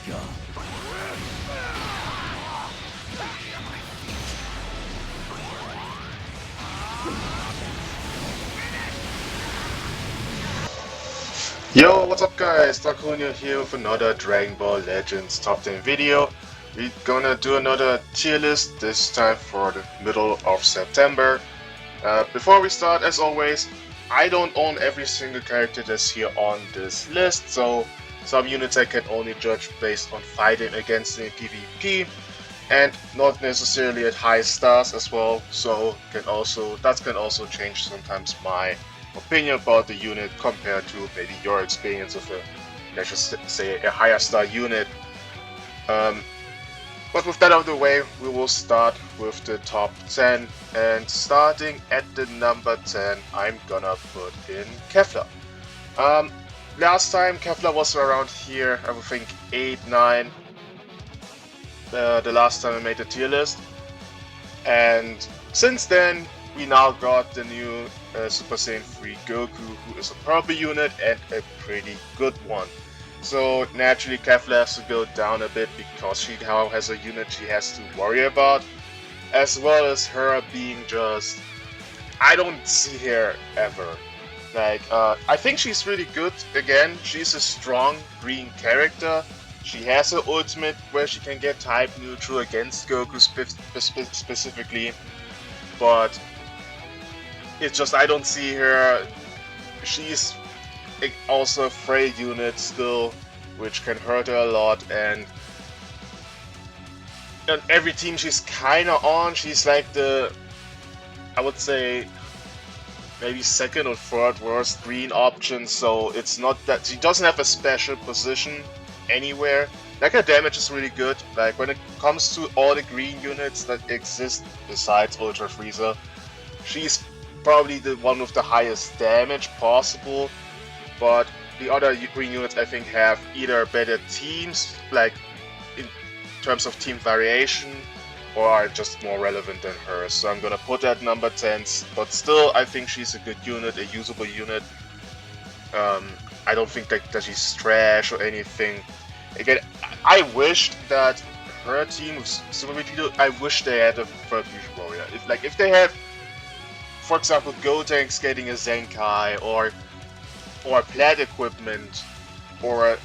Yo, what's up guys? Dragonball here with another Dragon Ball Legends top 10 video. We're gonna do another tier list, this time for the middle of September. Before we start, as always, I don't own every single character that's here on this list, so some units I can only judge based on fighting against them in PvP, and not necessarily at high stars as well, so that can also change sometimes my opinion about the unit compared to maybe your experience of a, let's just say, a higher star unit. But with that out of the way, we will start with the top 10, and starting at the number 10, I'm gonna put in Kefla. Last time Kefla was around here, I would think 8, 9, the last time I made the tier list, and since then we now got the new Super Saiyan 3 Goku, who is a purple unit and a pretty good one. So naturally Kefla has to go down a bit because she now has a unit she has to worry about, as well as her being just, I don't see her ever. Like, I think she's really good. Again, she's a strong green character. She has her ultimate where she can get type neutral against Goku specifically, but it's just I don't see her. She's also a Frey unit still, which can hurt her a lot, and on every team she's kinda on, she's like the, I would say, maybe second or third worst green option, so it's not that she doesn't have a special position anywhere. Like, her damage is really good. Like, when it comes to all the green units that exist besides Ultra Frieza, she's probably the one with the highest damage possible, but the other green units I think have either better teams, like in terms of team variation, or are just more relevant than her. So I'm gonna put that number 10, but still I think she's a good unit, a usable unit. I don't think that she's trash or anything. Again, I wished that her team was Super Vegeta, I wish they had a third Fusion Warrior. If they had, for example, Gotenks getting a Zenkai, or plat equipment, or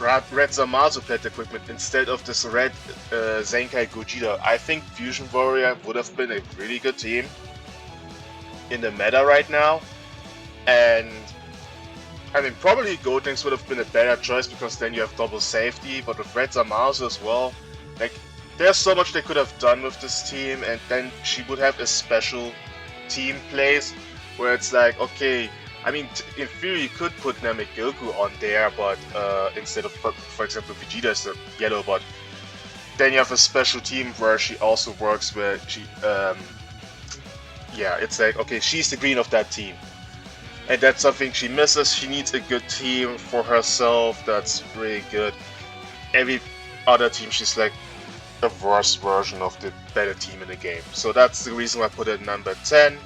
Red Zamasu plat equipment instead of this red Zenkai Gogeta, I think Fusion Warrior would have been a really good team in the meta right now. And I mean, probably Gotenks would have been a better choice because then you have double safety, but with Red Zamasu as well, like, there's so much they could have done with this team, and then she would have a special team place where it's like, okay, I mean, in theory you could put Namek Goku on there, but instead of, for example, Vegeta is the yellow, but then you have a special team where she also works, where she, yeah, it's like, okay, she's the green of that team. And that's something she misses. She needs a good team for herself that's really good. Every other team, she's like the worst version of the better team in the game. So that's the reason why I put it at number 10.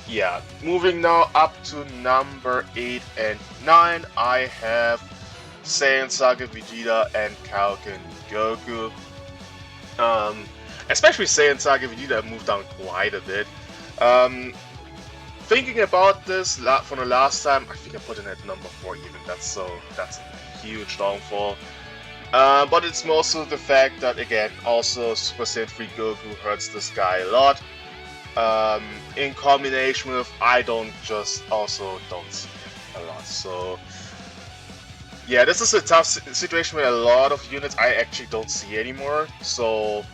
Yeah, moving now up to number 8 and 9, I have Saiyan Saga Vegeta and Kaioken Goku. Especially Saiyan Saga Vegeta moved down quite a bit. Thinking about this from the last time, I think I put it at number 4 even. That's a huge downfall. But it's mostly the fact that, again, also Super Saiyan 3 Goku hurts this guy a lot. In combination with I don't see him a lot. So yeah, this is a tough situation with a lot of units I actually don't see anymore. So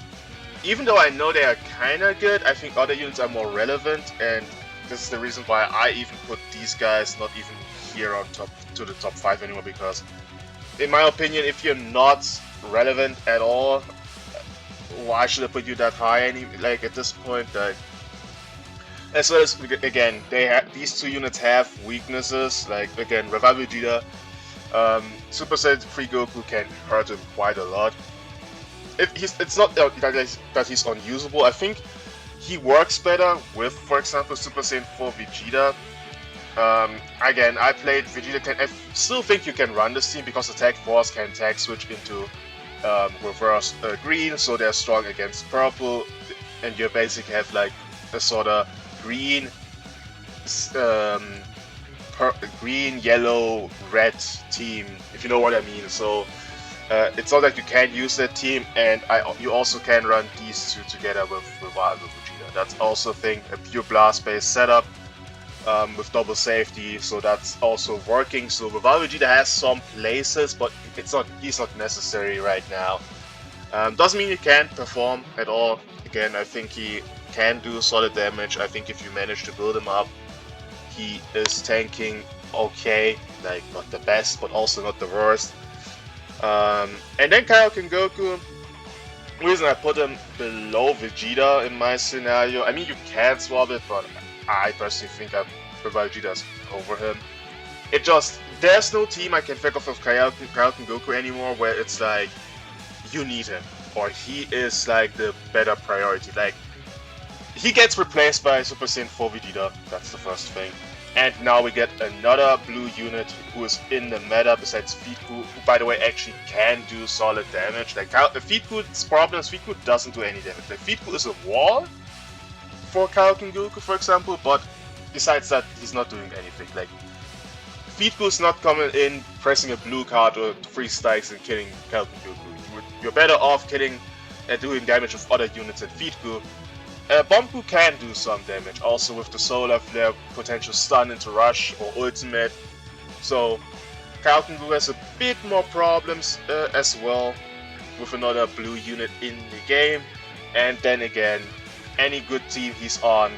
even though I know they are kinda good, I think other units are more relevant, and this is the reason why I even put these guys not even here on top to the top 5 anymore, because in my opinion, if you're not relevant at all, why should I put you that high at this point? As well as, again, these two units have weaknesses, like, again, Revival Vegeta, Super Saiyan 3 Goku can hurt him quite a lot. It's not that he's unusable. I think he works better with, for example, Super Saiyan 4 Vegeta, Again, I played Vegeta. I still think you can run this team because Attack Force can tag switch into reverse green, so they're strong against purple, and you basically have like a sort of green, green, yellow, red team, if you know what I mean. So it's not that you can't use that team, and you also can run these two together with Vegeta. That's also a thing, a pure blast-based setup. With double safety, so that's also working. So Vegeta has some places, but he's not necessary right now. Doesn't mean he can't perform at all. Again, I think he can do solid damage. I think if you manage to build him up, he is tanking okay, like not the best, but also not the worst. And then Kaioken Goku. The reason I put him below Vegeta in my scenario, I mean you can swap it, but I personally think Vegeta's over him. There's no team I can think of Kaioken Goku anymore where it's like, you need him, or he is like the better priority. Like, he gets replaced by Super Saiyan 4 Vegeta, that's the first thing. And now we get another blue unit who is in the meta besides Feedku, who by the way actually can do solid damage. Like, Feedku's problem is Feedku doesn't do any damage. Like, Feedku is a wall for Kaioken Goku, for example, but besides that, he's not doing anything. Like, Feedku is not coming in, pressing a blue card or 3 strikes and killing Kaioken Goku. You're better off killing and doing damage with other units than Feedku. Bombu can do some damage, also with the Solar Flare, potential stun into Rush or Ultimate. So Kaioken Goku has a bit more problems as well with another blue unit in the game. And then again, any good team he's on,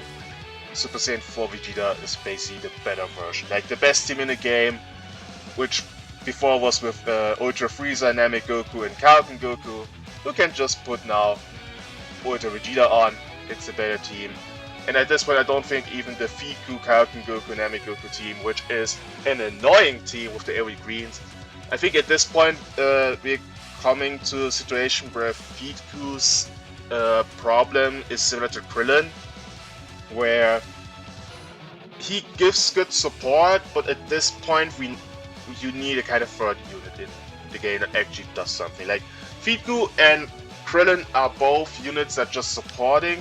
Super Saiyan 4 Vegeta is basically the better version. Like the best team in the game, which before was with Ultra Frieza, Namek Goku and Kaioken Goku. You can just put now Ultra Vegeta on. It's a better team. And at this point I don't think even the Feedku, Kaioken Goku, Namek Goku team, which is an annoying team with the AoE greens, I think at this point we're coming to a situation where Feedku's problem is similar to Krillin, where he gives good support, but at this point you need a kind of third unit in the game that actually does something. Like Feedku and Krillin are both units that just supporting,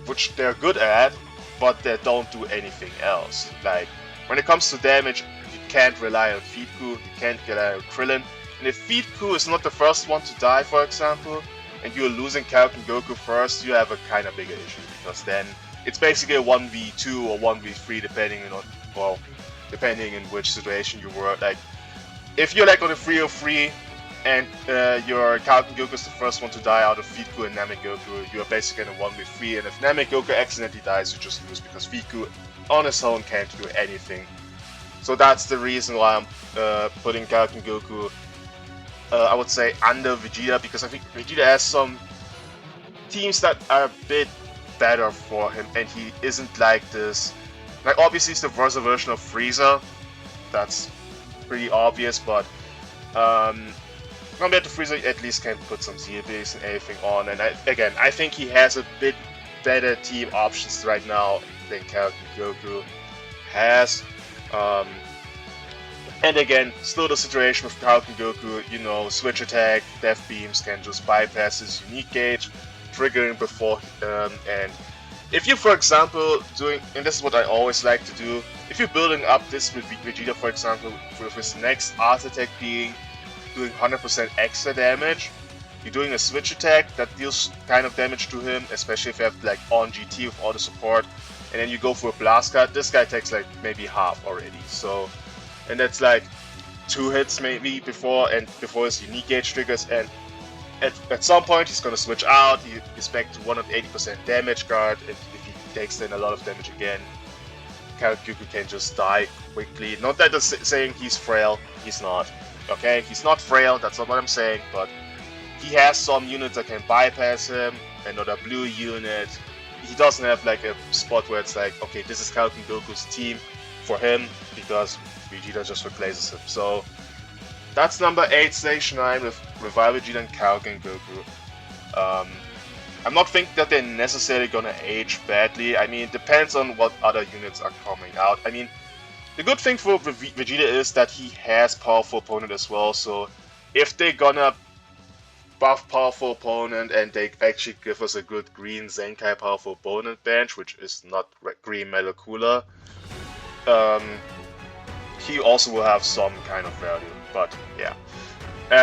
which they're good at, but they don't do anything else. Like, when it comes to damage, you can't rely on Feedku, you can't rely on Krillin. And if Feedku is not the first one to die, for example, and you're losing Kaioken Goku first, you have a kind of bigger issue, because then it's basically a 1v2 or 1v3 depending on, well, depending in which situation you were. Like, if you're like on a 3-0-3, and your Kaioken Goku is the first one to die out of Feedku and Namek Goku, you are basically in a 1v3, and if Namek Goku accidentally dies, you just lose, because Feedku on his own can't do anything. So that's the reason why I'm putting Kaioken Goku, I would say, under Vegeta, because I think Vegeta has some teams that are a bit better for him, and he isn't like this. Like, obviously he's the versatile version of Frieza, that's pretty obvious, but compared to Frieza, at least can put some Z-Base and everything on, and I think he has a bit better team options right now than Kaioken Goku has. And again, still the situation with Kaioken Goku, you know, switch attack, death beams can just bypass his unique gauge, triggering before, and if you, for example, and this is what I always like to do, if you're building up this with Vegeta, for example, with his next art attack being doing 100% extra damage, you're doing a switch attack that deals kind of damage to him, especially if you have like on GT with all the support, and then you go for a blast card. This guy takes like maybe half already, so, and that's like 2 hits maybe before his unique gauge triggers, and at some point he's gonna switch out. He's back to 180% damage card, and if he takes then a lot of damage again, Kaioken Goku can just die quickly. Not that I'm saying he's frail, he's not. Okay, he's not frail, that's not what I'm saying, but he has some units that can bypass him, another blue unit. He doesn't have like a spot where it's like, okay, this is Kaioken Goku's team for him, because Vegeta just replaces him. So that's number 8, Station 9 with Revival Vegeta and Kaioken Goku. I'm not thinking that they're necessarily gonna age badly. I mean, it depends on what other units are coming out. I mean, the good thing for Vegeta is that he has powerful opponent as well, so if they're gonna buff powerful opponent and they actually give us a good green Zenkai powerful opponent bench, which is not green Metal Cooler, he also will have some kind of value, but yeah.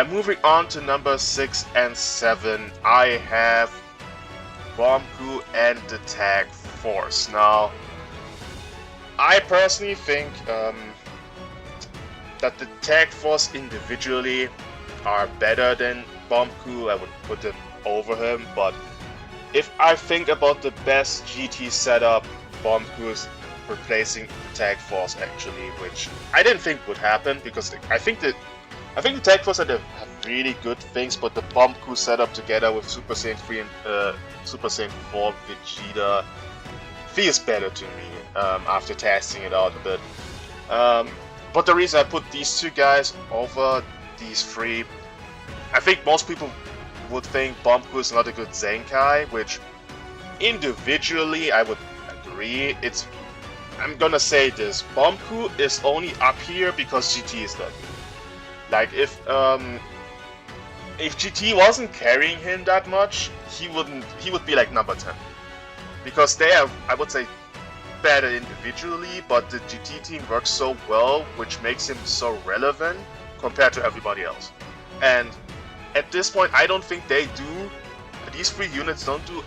Moving on to number 6 and 7, I have Bomku and the Tag Force. Now, I personally think that the Tag Force individually are better than Bomku. I would put them over him, but if I think about the best GT setup, Bomku is replacing the Tag Force actually, which I didn't think would happen because I think the Tag Force have really good things, but the Bomku setup together with Super Saiyan 3 and Super Saiyan 4 Vegeta feels better to me after testing it out a bit. But the reason I put these two guys over these three, I think most people would think Bomku is not a good Zenkai, which individually I would agree. I'm gonna say this, Bomku is only up here because GT is that good. Like if GT wasn't carrying him that much, he would be like number 10. Because they are, I would say, better individually, but the GT team works so well, which makes him so relevant compared to everybody else. And at this point, I don't think they do, these three units don't do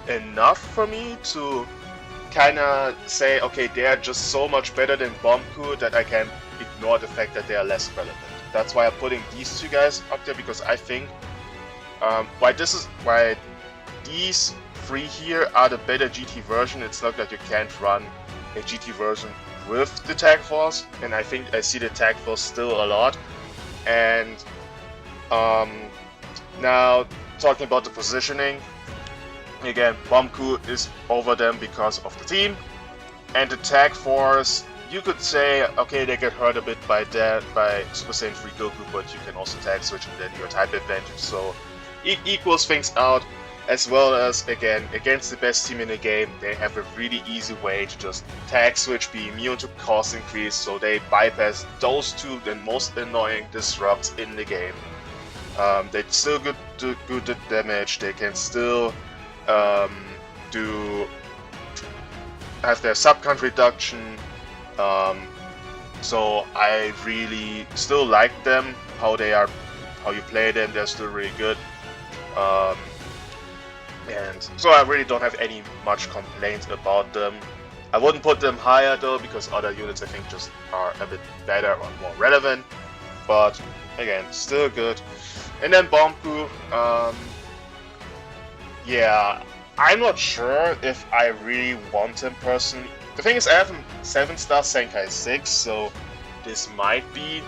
enough for me to kind of say, okay, they are just so much better than Bomku that I can ignore the fact that they are less relevant. That's why I'm putting these two guys up there, because I think why these three here are the better GT version. It's not that you can't run a GT version with the Tag Force, and I think I see the Tag Force still a lot. And now talking about the positioning, again, Bomku is over them because of the team, and the Tag Force, you could say, okay, they get hurt a bit by Super Saiyan 3 Goku, but you can also tag switch and then your type advantage, so it equals things out. As well as, again, against the best team in the game, they have a really easy way to just tag switch, be immune to cost increase, so they bypass those two the most annoying disrupts in the game. They still do good damage, they can still have their sub-count reduction, so I really still like them, how you play them, they're still really good. And so I really don't have any much complaints about them. I wouldn't put them higher though, because other units I think just are a bit better or more relevant. But again, still good. And then Bomku, yeah, I'm not sure if I really want him personally. The thing is, I have him 7-star Zenkai 6, so this might be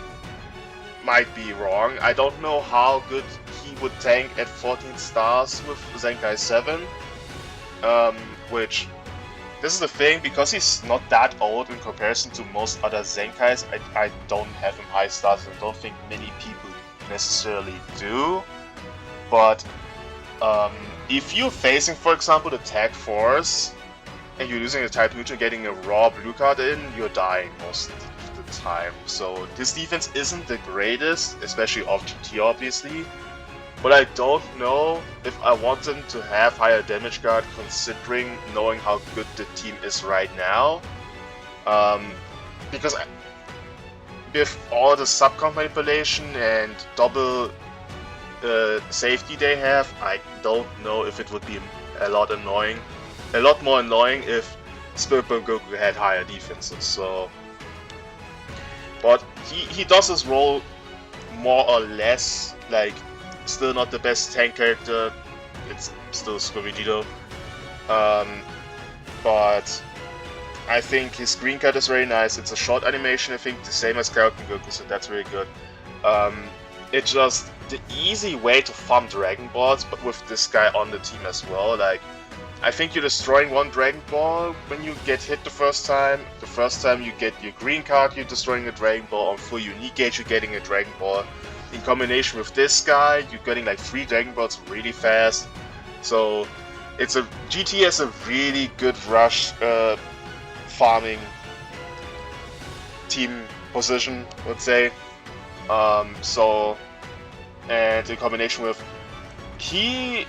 wrong. I don't know how good he would tank at 14 stars with Zenkai 7, which, this is the thing, because he's not that old in comparison to most other Zenkais, I don't have him high stars, and don't think many people necessarily do. But if you're facing, for example, the Tag Force, and you're using a type neutral, getting a raw blue card in, you're dying most of the time. So this defense isn't the greatest, especially off GT obviously, but I don't know if I want them to have higher damage guard, considering knowing how good the team is right now. Because with all the sub-comp manipulation and double safety they have, I don't know if it would be a lot more annoying if Spirit Bomb Goku had higher defenses. So, but he does his role more or less, like, still not the best tank character, it's still Super Vegito, but I think his green cut is very nice. It's a short animation, I think, the same as Kaioken Goku, so that's really good. It's just the easy way to farm Dragon Balls, but with this guy on the team as well. Like, I think you're destroying one Dragon Ball when you get hit the first time. The first time you get your green card, you're destroying a Dragon Ball. On full unique gauge, you're getting a Dragon Ball. In combination with this guy, you're getting like 3 Dragon Balls really fast. So GT has a really good rush farming team position, let's say. And in combination with the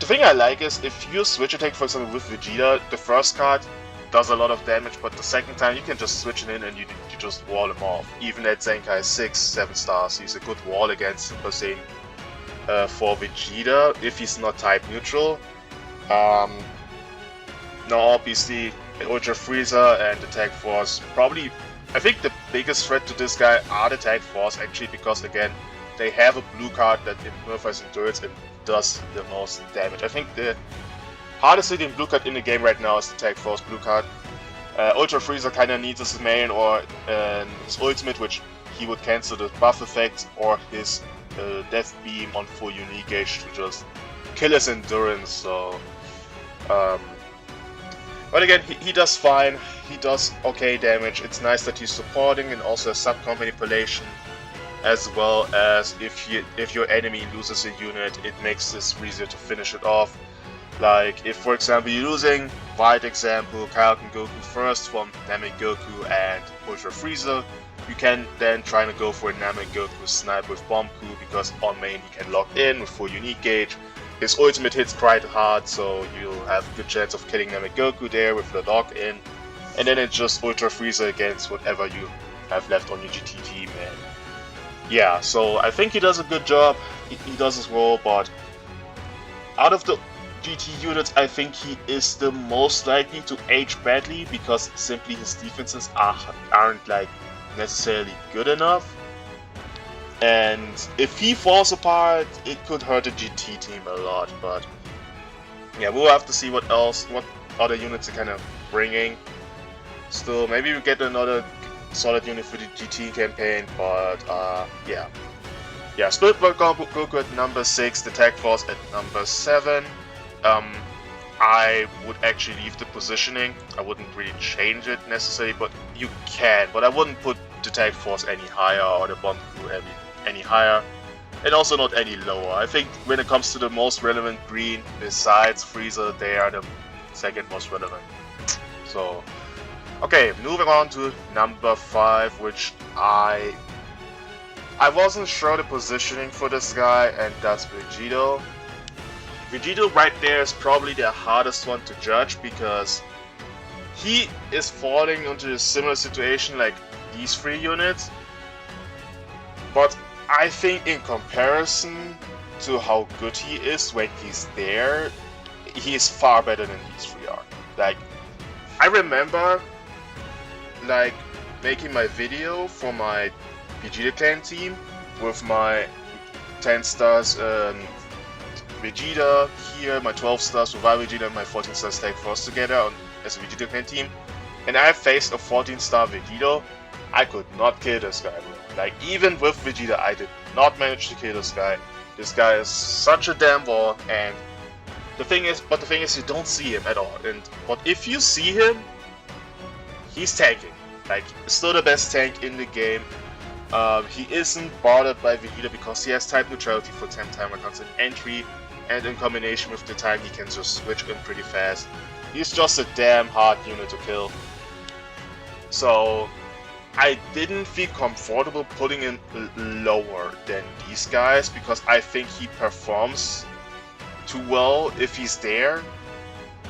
thing I like is if you switch attack, for example, with Vegeta, the first card does a lot of damage, but the second time you can just switch it in and you just wall him off. Even at Zenkai 6, 7 stars, he's a good wall against Super Saiyan for Vegeta if he's not type neutral. Now obviously Ultra Frieza and the Tag Force, probably, I think the biggest threat to this guy are the Tag Force actually, because again, they have a blue card that nullifies endurance and does the most damage. I think the hardest hitting blue card in the game right now is the Tag Force blue card. Ultra Frieza kinda needs his main or his ultimate, which he would cancel the buff effect, or his Death Beam on full unique gauge to just kill his endurance. So, but again, he does fine. He does okay damage. It's nice that he's supporting and also has sub-comp manipulation, as well as if your enemy loses a unit, it makes this easier to finish it off. Like if, for example, you're losing, wide example, Kaioken Goku first from Namek Goku and Ultra Frieza, you can then try to go for a Namek Goku snipe with Bomb Coup, because on main he can lock in with full unique gauge. His ultimate hits quite hard, so you'll have a good chance of killing Namek Goku there with the lock in. And then it's just Ultra Frieza against whatever you have left on your GT team. And yeah, so I think he does a good job. He does his role, but out of the GT units, I think he is the most likely to age badly, because simply his defenses aren't like necessarily good enough. And if he falls apart, it could hurt the GT team a lot. But yeah, we'll have to see what other units are kind of bringing. Still, maybe we get another solid unit for the GT campaign, but yeah. Split World Goku at number 6, the Tag Force at number 7. I would actually leave the positioning. I wouldn't really change it necessarily, but you can. But I wouldn't put the Tag Force any higher or the Bomb Crew any higher, and also not any lower. I think when it comes to the most relevant green, besides Frieza, they are the second most relevant. So, okay, moving on to number 5, which I wasn't sure the positioning for this guy, and that's Vegito. Vegito right there is probably the hardest one to judge, because he is falling into a similar situation like these 3 units. But I think in comparison to how good he is when he's there, he is far better than these 3 are. Like, I remember like making my video for my Vegeta clan team with my 10 stars Vegeta here, my 12 stars Revival Vegeta, and my 14 stars Tag Force together as a Vegeta clan team. And I faced a 14-star Vegito. I could not kill this guy, bro. Like, even with Vegeta, I did not manage to kill this guy. This guy is such a damn ball, and the thing is, you don't see him at all. But if you see him, he's tanking. Like, still the best tank in the game. He isn't bothered by Vegeta because he has type neutrality for 10 timer constant entry, and in combination with the time, he can just switch in pretty fast. He's just a damn hard unit to kill. So I didn't feel comfortable putting him lower than these guys, because I think he performs too well if he's there.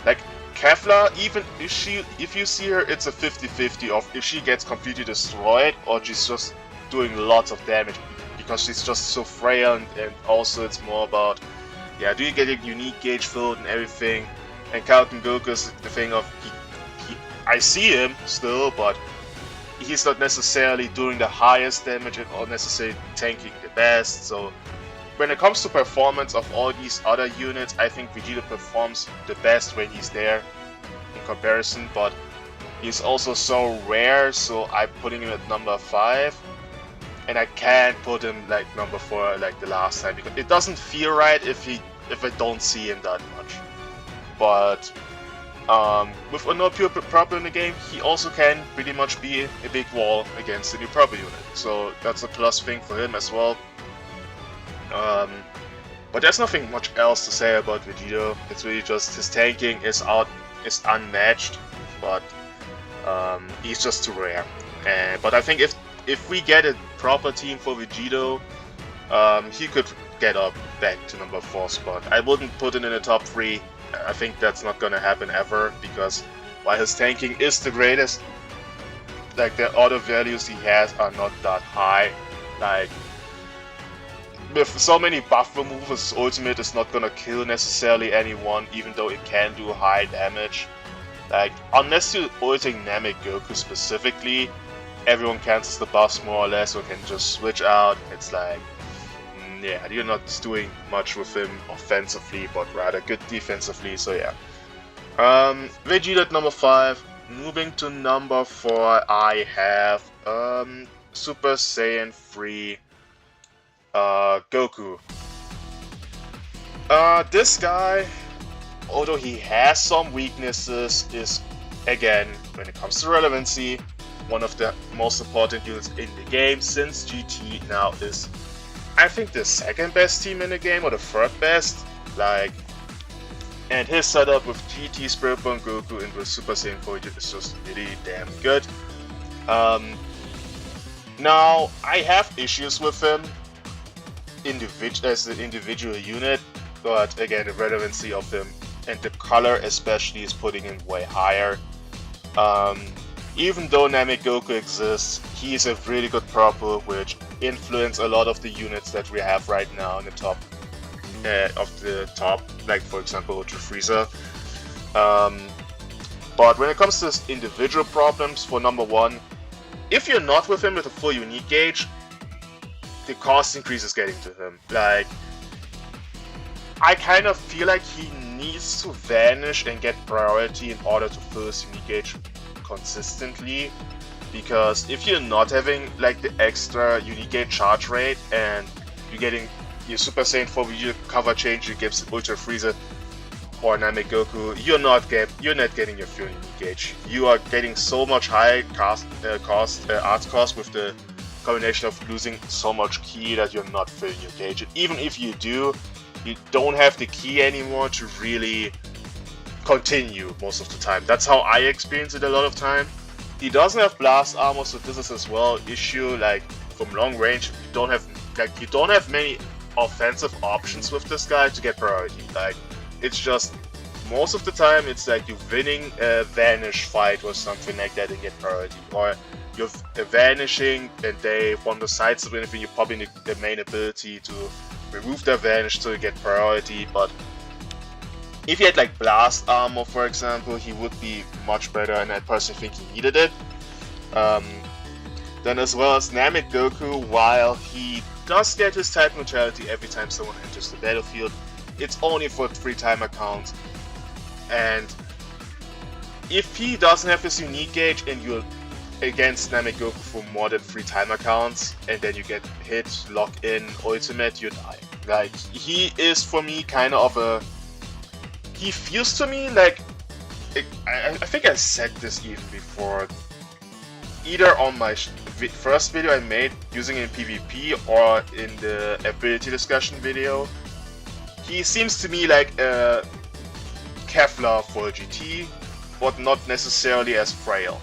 Like Kefla, even if you see her, it's a 50-50 of if she gets completely destroyed or she's just doing lots of damage, because she's just so frail, and also it's more about, yeah, do you get a unique gauge filled and everything. And Kaioken Goku is the thing of, I see him still, but he's not necessarily doing the highest damage or necessarily tanking the best. So when it comes to performance of all these other units, I think Vegeta performs the best when he's there in comparison, but he's also so rare, so I'm putting him at number 5. And I can't put him like number 4 like the last time, because it doesn't feel right if I don't see him that much. But with a no pure proper in the game, he also can pretty much be a big wall against the new proper unit. So that's a plus thing for him as well. But there's nothing much else to say about Vegito. It's really just his tanking is unmatched, but he's just too rare. But I think if we get a proper team for Vegito, he could get up back to number 4 spot. I wouldn't put him in the top 3. I think that's not gonna happen ever, because while his tanking is the greatest, like the other values he has are not that high. Like with so many buff removals, his ultimate is not gonna kill necessarily anyone, even though it can do high damage. Like unless you're ulting Namek Goku specifically, everyone cancels the buffs more or less, or can just switch out. It's like, yeah, you're not doing much with him offensively, but rather good defensively. So yeah. Vegeta at number 5. Moving to number 4, I have Super Saiyan 3 Goku. This guy, although he has some weaknesses, is again, when it comes to relevancy, one of the most important units in the game, since GT now is, I think, the second best team in the game, or the third best. Like, and his setup with GT, Spirit Bomb Goku, and with Super Saiyan 4 is just really damn good. Now, I have issues with him as an individual unit, but again, the relevancy of him and the color especially is putting him way higher. Even though Namek Goku exists, he is a really good purple, which influence a lot of the units that we have right now in the top like for example Ultra Frieza. But when it comes to individual problems for number 1, if you're not with him with a full unique gauge, the cost increase is getting to him. Like, I kind of feel like he needs to vanish and get priority in order to fill his unique gauge consistently, because if you're not having like the extra unique gauge charge rate and you're getting your Super Saiyan 4 Vegeta cover change you gives Ultra Frieza or Namek Goku, you're not getting your full unique gauge. You are getting so much high art cost with the combination of losing so much ki that you're not filling your gauge. And even if you do, you don't have the ki anymore to really continue most of the time. That's how I experience it a lot of time. He doesn't have blast armor, so this is as well issue. Like from long range, you don't have many offensive options with this guy to get priority. Like it's just most of the time it's like you're winning a vanish fight or something like that and get priority, or you're vanishing and they want to sidestep anything, you pop in the main ability to remove their vanish so you get priority. But if he had like blast armor, for example, he would be much better, and I personally think he needed it. Then as well as Namek Goku, while he does get his type neutrality every time someone enters the battlefield, it's only for 3 timer counts. And if he doesn't have his unique gauge and you're against Namek Goku for more than 3 timer counts, and then you get hit, lock in, ultimate, you die. Like, he is for me kind of a... He feels to me like... I think I said this even before. Either on my first video I made using it in PvP or in the ability discussion video. He seems to me like a Kevlar for GT, but not necessarily as frail,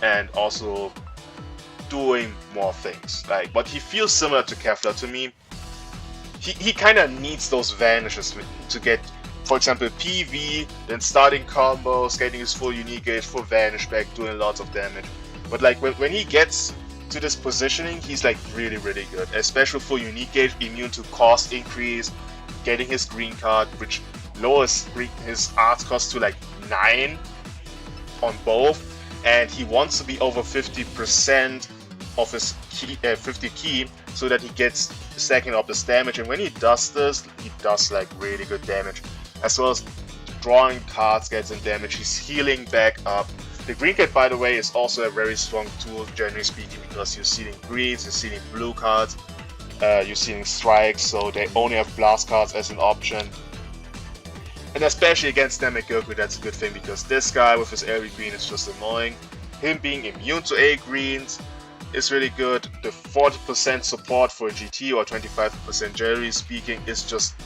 and also doing more things. Like, but he feels similar to Kevlar to me. He kind of needs those vanishes to get, for example, PV, then starting combos, getting his full unique gauge, full vanish back, doing lots of damage. But like when he gets to this positioning, he's like really good, especially for unique gauge, immune to cost increase, getting his green card, which lowers his art cost to like 9 on both, and he wants to be over 50% of his key, 50 ki, so that he gets stacking up this damage. And when he does this, he does like really good damage, as well as drawing cards gets in damage. He's healing back up. The green card, by the way, is also a very strong tool, generally speaking, because you're seeing greens, you're seeing blue cards, you're seeing strikes, so they only have blast cards as an option. And especially against Namek Goku, that's a good thing, because this guy with his AoE green is just annoying. Him being immune to A greens is really good. The 40% support for GT, or 25% generally speaking, is just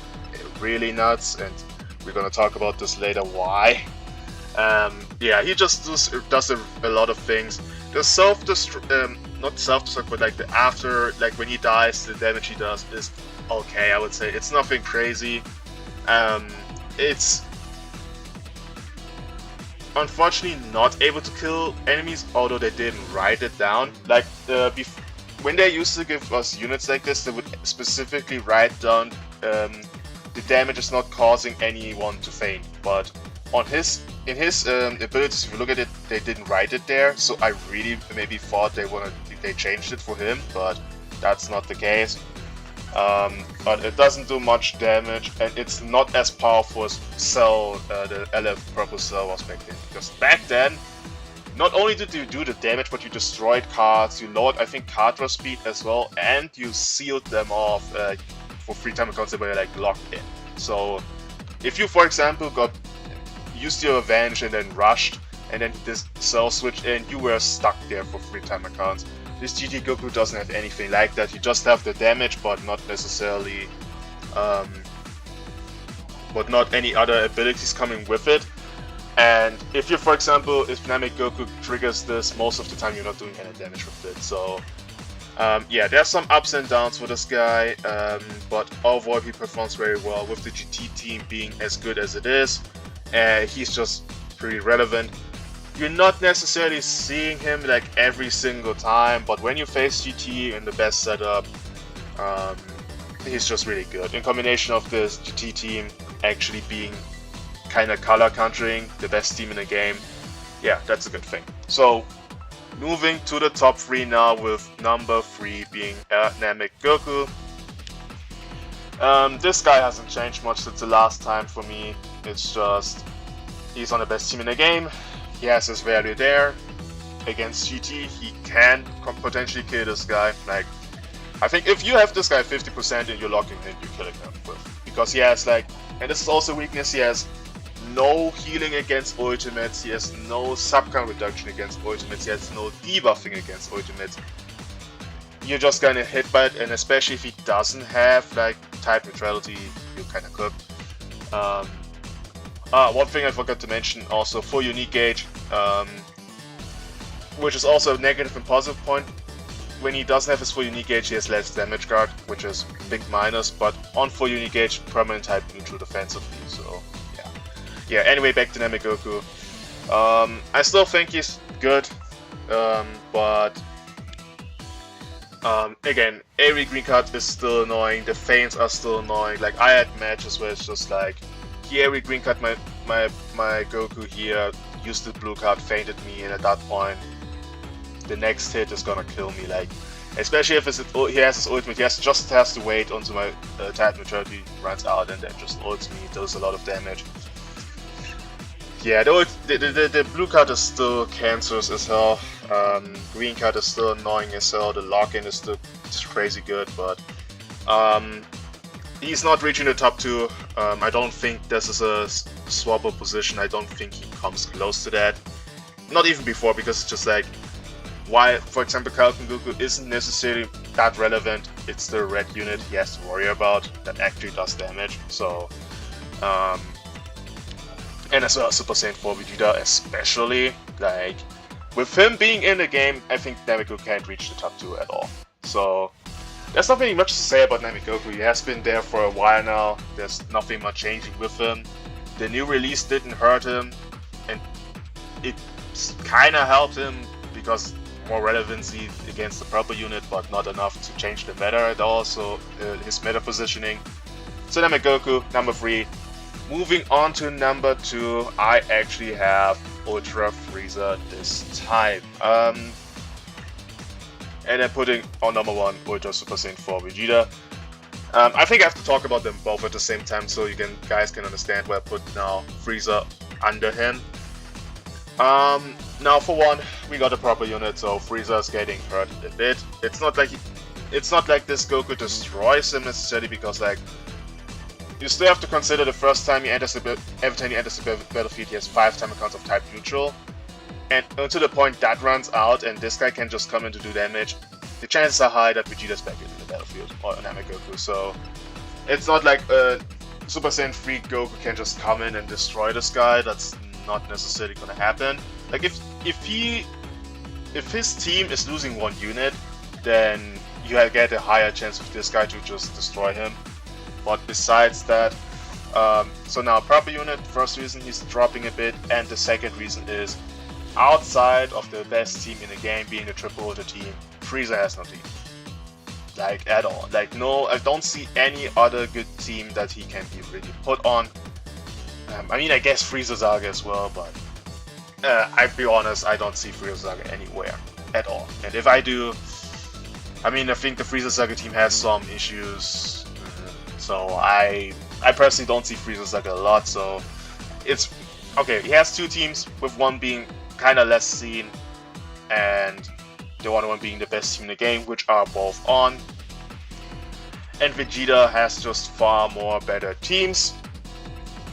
really nuts, and we're gonna talk about this later why. Yeah, he just does a lot of things. the self-destruct, not self-destruct, but like the after, like when he dies, the damage he does is okay, I would say. It's nothing crazy. It's unfortunately not able to kill enemies, although they didn't write it down. Like, when they used to give us units like this, they would specifically write down the damage is not causing anyone to faint. But in his abilities, if you look at it, they didn't write it there. So I really maybe thought they changed it for him, but that's not the case. But it doesn't do much damage, and it's not as powerful as Cell, the LF Purple Cell was back then. Because back then, not only did you do the damage, but you destroyed cards, you lowered, I think, card draw speed as well, and you sealed them off for free time accounts that were like locked in. So, if you, for example, used your advantage and then rushed, and then this Cell switched in, you were stuck there for free time accounts. This GT Goku doesn't have anything like that. You just have the damage, but not necessarily, but not any other abilities coming with it. And if you, for example, if Namek Goku triggers this, most of the time you're not doing any damage with it. So, yeah, there's some ups and downs for this guy, but overall he performs very well with the GT team being as good as it is. He's just pretty relevant. You're not necessarily seeing him like every single time, but when you face GT in the best setup, he's just really good. In combination of this GT team actually being kind of color countering the best team in the game, yeah, that's a good thing. So, moving to the top 3 now, with number 3 being Namek Goku. This guy hasn't changed much since the last time for me. It's just, he's on the best team in the game. He has his value there. Against GT, he can potentially kill this guy. Like, I think if you have this guy 50% and you're locking in, you're killing him with. Because he has like, and this is also a weakness, he has no healing against ultimates, he has no subcount reduction against ultimates, he has no debuffing against ultimates. You're just gonna hit by it, and especially if he doesn't have like type neutrality, you're kinda cooked. One thing I forgot to mention also, full unique gauge, which is also a negative and positive point. When he doesn't have his full unique gauge, he has less damage guard, which is big minus, but on full unique gauge, permanent type neutral defensively, so yeah. Yeah, anyway, back to Namek Goku. I still think he's good, but again, every green card is still annoying, the feints are still annoying. Like, I had matches where it's just like, here we green card my Goku here, used the blue card, fainted me, and at that point, the next hit is gonna kill me. Like, especially if he has his ultimate, he just has to wait until my type neutrality runs out and then just ults me, does a lot of damage. Yeah, the blue card is still cancerous as hell. Green card is still annoying as hell. The lock-in is still crazy good, but he's not reaching the top 2. I don't think this is a swappable position. I don't think he comes close to that. Not even before, because it's just like, why, for example, Kalkin Goku isn't necessarily that relevant. It's the red unit he has to worry about that actually does damage. So, and as well, Super Saiyan 4 Vegeta especially, like, with him being in the game, I think Namek Goku can't reach the top 2 at all. So, there's not really much to say about Namek Goku. He has been there for a while now. There's nothing much changing with him. The new release didn't hurt him, and it kind of helped him because more relevancy against the purple unit, but not enough to change the meta at all. So his meta positioning. So Namek Goku, number 3. Moving on to number 2, I actually have Ultra Frieza this time. And then putting on number 1, Ultra Super Saiyan 4 Vegeta. I think I have to talk about them both at the same time so you guys can understand where I put now Frieza under him. Now for one, we got a proper unit, so Frieza is getting hurt a bit. It's not like this Goku destroys him necessarily, because like, you still have to consider the first time he enters every time he enters the battlefield, he has 5 time counts of type neutral. And until the point that runs out and this guy can just come in to do damage, the chances are high that Vegeta's back into the battlefield, or Namek Goku. So it's not like Super Saiyan 3 Goku can just come in and destroy this guy. That's not necessarily gonna happen. Like, if he if his team is losing one unit, then you get a higher chance of this guy to just destroy him. But besides that, so now proper unit, first reason he's dropping a bit, and the second reason is outside of the best team in the game being the triple ultra team, Frieza has no team. Like at all. Like no, I don't see any other good team that he can be really put on. I mean, I guess Frieza Saga as well, but I'll be honest, I don't see Frieza Saga anywhere at all. And if I do, I mean, I think the Frieza Saga team has some issues, so I personally don't see Frieza Saga a lot. So it's okay. He has two teams, with one being kind of less seen, and the other one being the best team in the game, which are both on. And Vegeta has just far more better teams.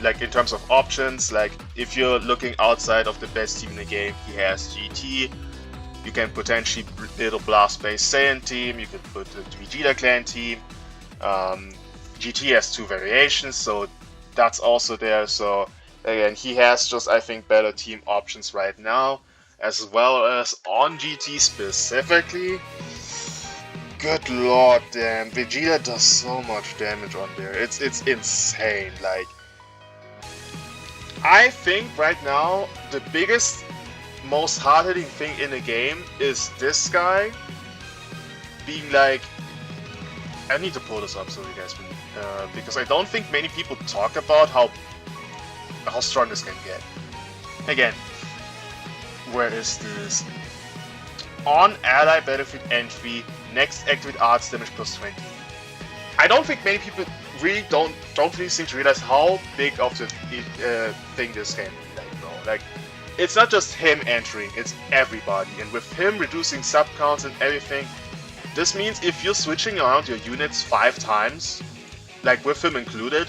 Like in terms of options, like if you're looking outside of the best team in the game, he has GT. You can potentially build a Blast-based Saiyan team. You could put the Vegeta Clan team. GT has two variations, so that's also there. So again, he has just, I think, better team options right now, as well as on GT specifically. Good lord, damn, Vegeta does so much damage on there. It's insane. Like, I think right now the biggest, most hard-hitting thing in the game is this guy being like, I need to pull this up so you guys can, because I don't think many people talk about how strong this can get. Again, where is this? On ally battlefield entry, next activate arts damage plus 20. I don't think many people really don't really seem to realize how big of the thing this can be, like, bro. Like, it's not just him entering, it's everybody. And with him reducing sub counts and everything, this means if you're switching around your units 5 times, like with him included,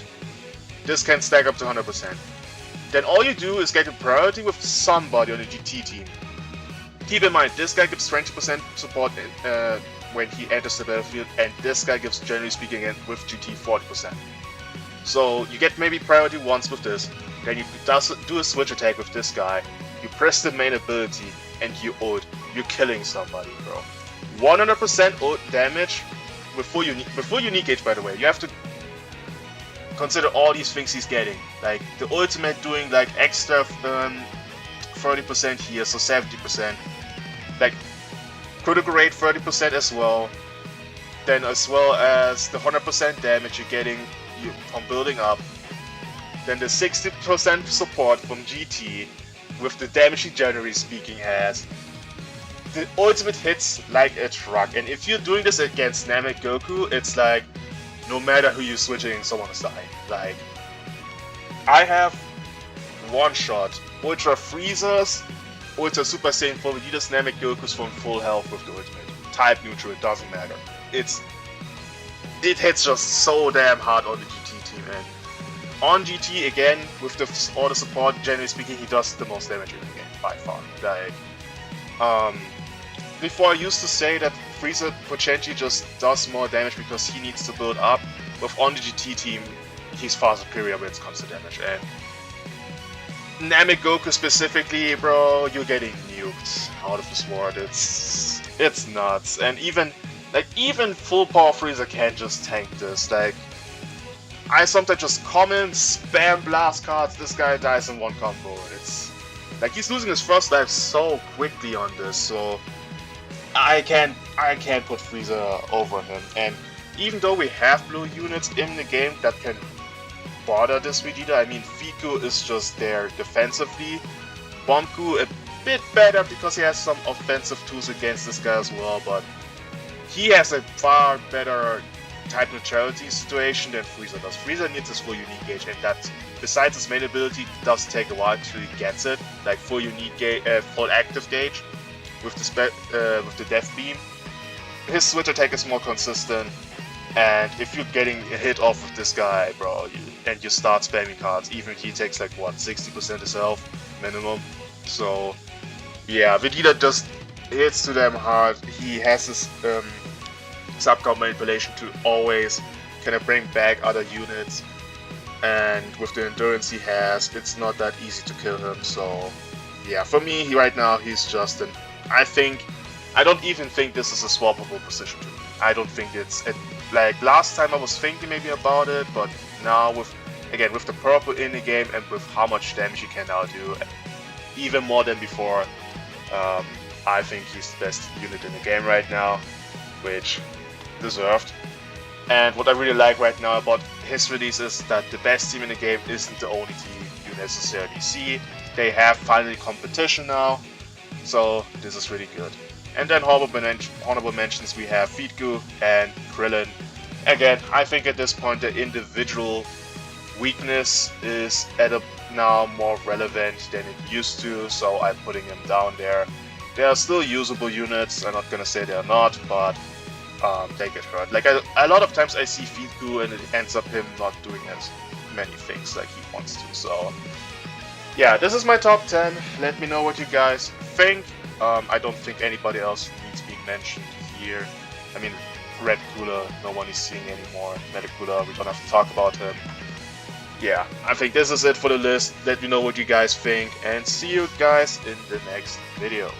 this can stack up to 100%. Then all you do is get a priority with somebody on the GT team. Keep in mind, this guy gives 20% support when he enters the battlefield, and this guy gives, generally speaking, with GT 40%. So you get maybe priority once with this, then you do a switch attack with this guy, you press the main ability, and you ult. You're killing somebody, bro. 100% ult damage with full unique gauge, by the way. You have to consider all these things he's getting. Like the ultimate doing like extra 30% here, so 70%. Like critical rate 30% as well. Then as well as the 100% damage you're getting from building up. Then the 60% support from GT with the damage he generally speaking has. The ultimate hits like a truck, and if you're doing this against Namek Goku, it's like no matter who you're switching, someone is dying. Like, I have one shot, Ultra Freezers, Ultra Super Saiyan 4 Vegeta's, Namek Goku's from full health with the ultimate. Type neutral, it doesn't matter. It hits just so damn hard on the GT team, and on GT again with all the support, generally speaking, he does the most damage in the game by far. Like, before I used to say that Frieza potentially just does more damage because he needs to build up, but on the GT team, he's far superior when it comes to damage. And Namek Goku specifically, bro, you're getting nuked out of the sword. It's nuts. And even full power Frieza can't just tank this. Like, I sometimes just comment, spam blast cards, this guy dies in one combo. It's like he's losing his first life so quickly on this, so I can't put Frieza over him. And even though we have blue units in the game that can bother this Vegeta, I mean, Fiku is just there defensively. Bomku a bit better because he has some offensive tools against this guy as well, but he has a far better type neutrality situation than Frieza does. Frieza needs his full unique gauge, and that, besides his main ability, it does take a while until he gets it, like full unique gauge, full active gauge with the Death Beam. His switch attack is more consistent, and if you're getting a hit off with this guy, bro, and you start spamming cards, even if he takes like what, 60% his health minimum. So yeah, Vegeta just hits too damn hard. He has this sub-count manipulation to always kind of bring back other units, and with the endurance he has, it's not that easy to kill him. So yeah, for me, right now he's just a I don't even think this is a swappable position to me. I don't think it's like last time I was thinking maybe about it, but now with the purple in the game and with how much damage you can now do, even more than before, I think he's the best unit in the game right now, which deserved. And what I really like right now about his release is that the best team in the game isn't the only team you necessarily see. They have finally competition now, so this is really good. And then honorable mentions, we have Feedgoo and Krillin. Again, I think at this point the individual weakness is now more relevant than it used to, so I'm putting him down there. They are still usable units, I'm not gonna say they're not, but they get hurt. Like a lot of times I see Feedgoo and it ends up him not doing as many things like he wants to, so yeah, this is my top 10. Let me know what you guys think. I don't think anybody else needs being mentioned here. I mean, Red Cooler, no one is seeing anymore. Metacooler, we don't have to talk about him. Yeah, I think this is it for the list. Let me know what you guys think, and see you guys in the next video.